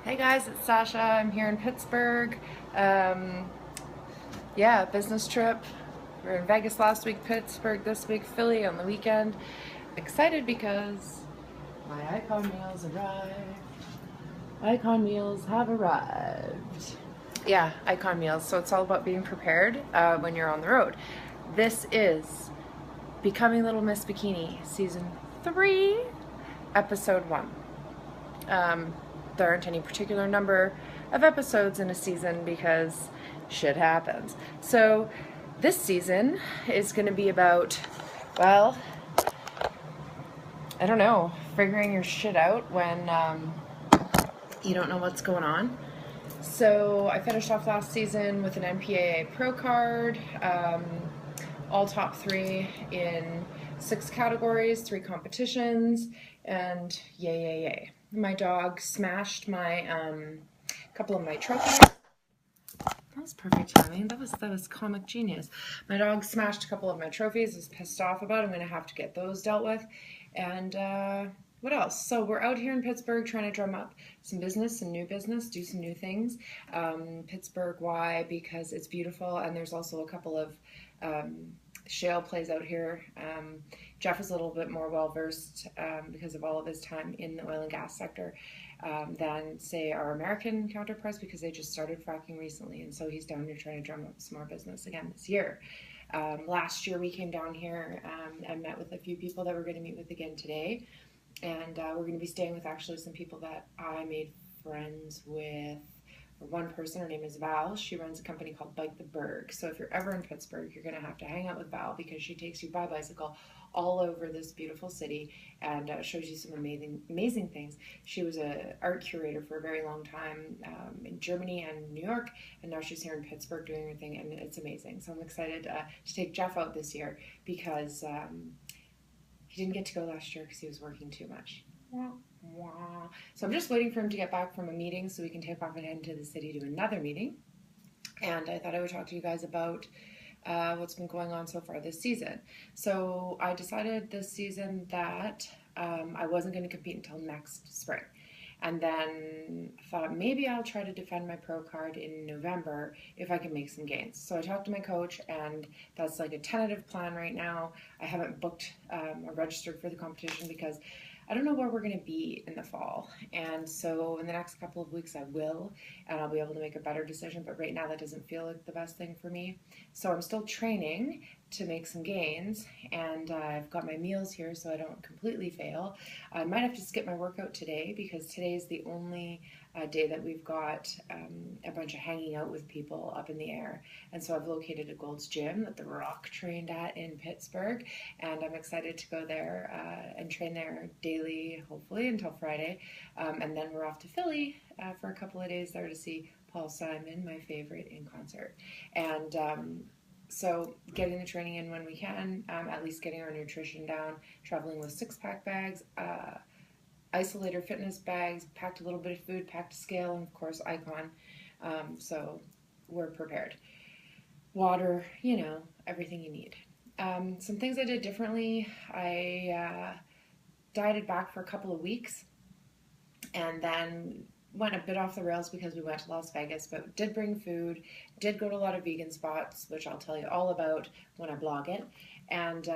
Hey guys, it's Sasha. I'm here in Pittsburgh. Business trip. We were in Vegas last week, Pittsburgh this week, Philly on the weekend. Excited because my Icon meals arrived. Icon meals have arrived. Yeah, Icon meals. So it's all about being prepared when you're on the road. This is Becoming Little Miss Bikini, Season 3, Episode 1. There aren't any particular number of episodes in a season because shit happens. So this season is going to be about, well, I don't know, figuring your shit out when you don't know what's going on. So I finished off last season with an NPAA Pro card, all top 3 in 6 categories, 3 competitions, and yay. My dog smashed my couple of my trophies. That was perfect timing. That was comic genius. My dog smashed a couple of my trophies. I was pissed off about it. I'm going to have to get those dealt with. And what else? So we're out here in Pittsburgh trying to drum up some business, some new business, do some new things. Pittsburgh, why? Because it's beautiful, and there's also a couple of shale plays out here. Jeff is a little bit more well-versed because of all of his time in the oil and gas sector than, say, our American counterparts, because they just started fracking recently, and so he's down here trying to drum up some more business again this year. Last year we came down here and met with a few people that we're going to meet with again today, and we're going to be staying with actually some people that I made friends with. One person, her name is Val. She runs a company called Bike the Berg. So if you're ever in Pittsburgh, you're going to have to hang out with Val because she takes you by bicycle all over this beautiful city and shows you some amazing things. She was an art curator for a very long time in Germany and New York, and now she's here in Pittsburgh doing her thing, and it's amazing. So I'm excited to take Jeff out this year because he didn't get to go last year because he was working too much. So I'm just waiting for him to get back from a meeting so we can take off and head into the city to another meeting. And I thought I would talk to you guys about what's been going on so far this season. So I decided this season that I wasn't going to compete until next spring. And then I thought maybe I'll try to defend my pro card in November if I can make some gains. So I talked to my coach, and that's like a tentative plan right now. I haven't booked or registered for the competition because I don't know where we're going to be in the fall. And so in the next couple of weeks I will, and I'll be able to make a better decision. But right now that doesn't feel like the best thing for me. So I'm still training to make some gains, and I've got my meals here so I don't completely fail. I might have to skip my workout today because today is the only day that we've got a bunch of hanging out with people up in the air. And so I've located a Gold's Gym that The Rock trained at in Pittsburgh, and I'm excited to go there and train there daily, hopefully until Friday. And then we're off to Philly for a couple of days there to see Paul Simon, my favorite, in concert. And so getting the training in when we can, at least getting our nutrition down, traveling with 6-pack bags, isolator fitness bags, packed a little bit of food, packed a scale, and of course Icon. So we're prepared. Water, everything you need. Some things I did differently. I dieted back for a couple of weeks and then went a bit off the rails because we went to Las Vegas, but did bring food, did go to a lot of vegan spots, which I'll tell you all about when I blog it. And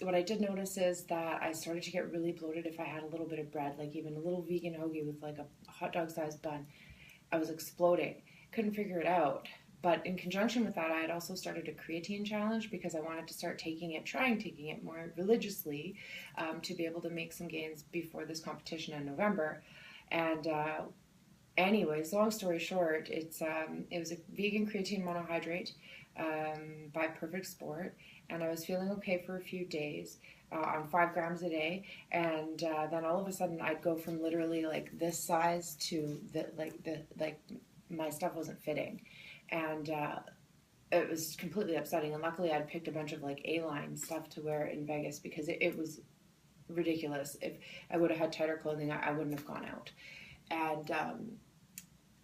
what I did notice is that I started to get really bloated if I had a little bit of bread, like even a little vegan hoagie with like a hot dog sized bun. I was exploding. Couldn't figure it out. But in conjunction with that, I had also started a creatine challenge because I wanted to start trying taking it more religiously to be able to make some gains before this competition in November. And anyways, long story short, it was a vegan creatine monohydrate by Perfect Sport, and I was feeling okay for a few days on 5 grams a day, and then all of a sudden I'd go from literally like this size to my stuff wasn't fitting, and it was completely upsetting. And luckily I'd picked a bunch of like A-line stuff to wear in Vegas because it was ridiculous. If I would have had tighter clothing, I wouldn't have gone out.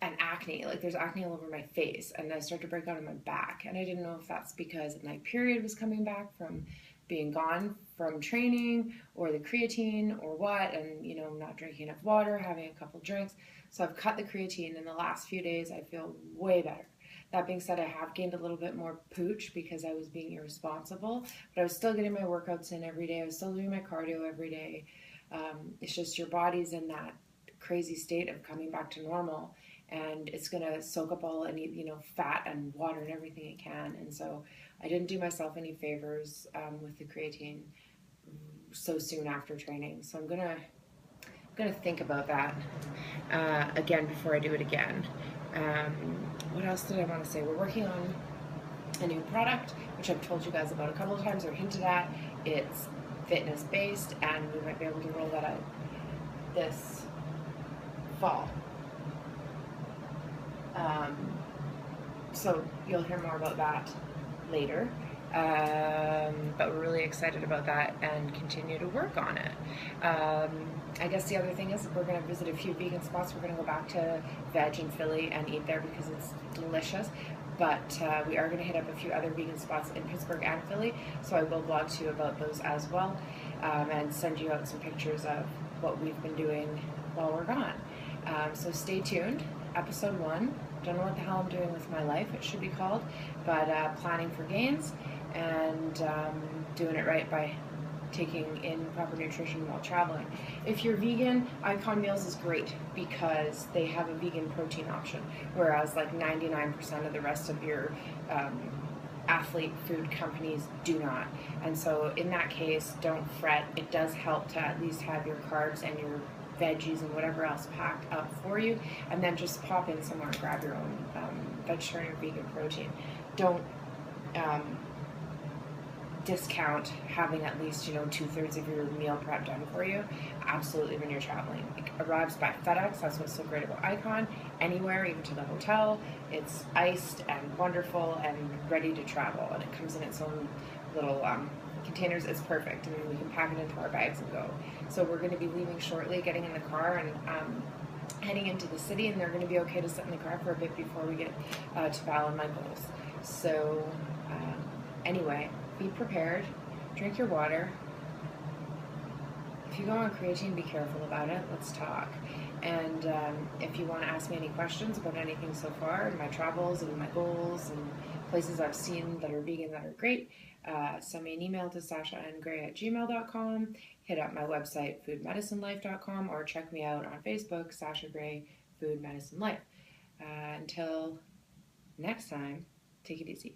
And acne, like there's acne all over my face, and I started to break out on my back, and I didn't know if that's because my period was coming back from being gone from training or the creatine or what, and not drinking enough water, having a couple drinks. So I've cut the creatine. In the last few days I feel way better. That being said, I have gained a little bit more pooch because I was being irresponsible, but I was still getting my workouts in every day. I was still doing my cardio every day. It's just your body's in that crazy state of coming back to normal, and it's going to soak up all any fat and water and everything it can. And so I didn't do myself any favors with the creatine so soon after training. So I'm gonna think about that again before I do it again. What else did I want to say? We're working on a new product, which I've told you guys about a couple of times or hinted at. It's fitness based, and we might be able to roll that out this fall. So you'll hear more about that later. But we're really excited about that and continue to work on it. I guess the other thing is we're going to visit a few vegan spots. We're going to go back to Veg in Philly and eat there because it's delicious. But we are going to hit up a few other vegan spots in Pittsburgh and Philly, so I will blog to you about those as well, and send you out some pictures of what we've been doing while we're gone. So stay tuned. Episode 1. Don't know what the hell I'm doing with my life, it should be called, but planning for gains and doing it right by taking in proper nutrition while traveling. If you're vegan, Icon Meals is great because they have a vegan protein option, whereas like 99% of the rest of your athlete food companies do not. And so in that case, don't fret. It does help to at least have your carbs and your veggies and whatever else packed up for you, and then just pop in somewhere and grab your own vegetarian or vegan protein. Don't discount having at least 2/3 of your meal prep done for you. Absolutely, when you're traveling. It arrives by FedEx. That's what's so great about Icon. Anywhere, even to the hotel, it's iced and wonderful and ready to travel, and it comes in its own little containers. It's perfect, and we can pack it into our bags and go. So we're going to be leaving shortly, getting in the car and heading into the city, and they're going to be okay to sit in the car for a bit before we get to Val and Michael's. So anyway, be prepared, drink your water. If you go on creatine, be careful about it. Let's talk. And if you want to ask me any questions about anything so far, my travels and my goals and places I've seen that are vegan that are great, send me an email to sasha.ngray@gmail.com, hit up my website, foodmedicinelife.com, or check me out on Facebook, Sasha Gray, Food Medicine Life. Until next time, take it easy.